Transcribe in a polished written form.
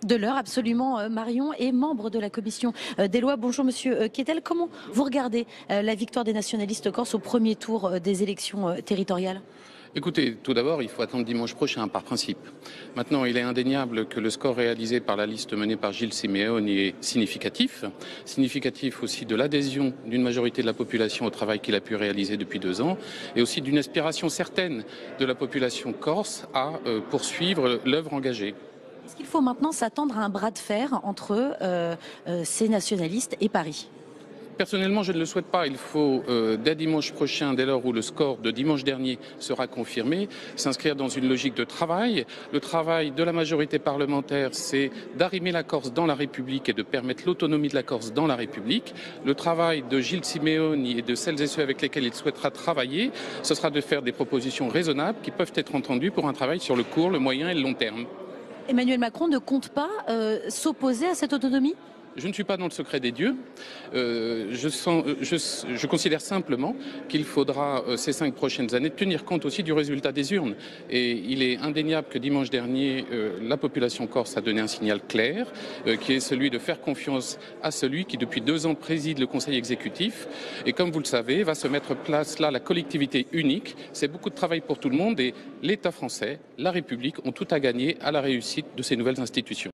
De l'heure, absolument. Marion est membre de la commission des lois. Bonjour Monsieur Kettel. Comment vous regardez la victoire des nationalistes corses au premier tour des élections territoriales? Écoutez, tout d'abord, il faut attendre dimanche prochain, par principe. Maintenant, il est indéniable que le score réalisé par la liste menée par Gilles Simeoni est significatif. Significatif aussi de l'adhésion d'une majorité de la population au travail qu'il a pu réaliser depuis 2 ans, et aussi d'une aspiration certaine de la population corse à poursuivre l'œuvre engagée. Est-ce qu'il faut maintenant s'attendre à un bras de fer entre ces nationalistes et Paris? Personnellement, je ne le souhaite pas. Il faut, dès dimanche prochain, dès lors où le score de dimanche dernier sera confirmé, s'inscrire dans une logique de travail. Le travail de la majorité parlementaire, c'est d'arrimer la Corse dans la République et de permettre l'autonomie de la Corse dans la République. Le travail de Gilles Simeoni et de celles et ceux avec lesquels il souhaitera travailler, ce sera de faire des propositions raisonnables qui peuvent être entendues pour un travail sur le court, le moyen et le long terme. Emmanuel Macron ne compte pas s'opposer à cette autonomie? Je ne suis pas dans le secret des dieux. Je considère simplement qu'il faudra, ces 5 prochaines années, tenir compte aussi du résultat des urnes. Et il est indéniable que dimanche dernier, la population corse a donné un signal clair, qui est celui de faire confiance à celui qui, depuis 2 ans, préside le Conseil exécutif. Et comme vous le savez, va se mettre place là la collectivité unique. C'est beaucoup de travail pour tout le monde et l'État français, la République ont tout à gagner à la réussite de ces nouvelles institutions.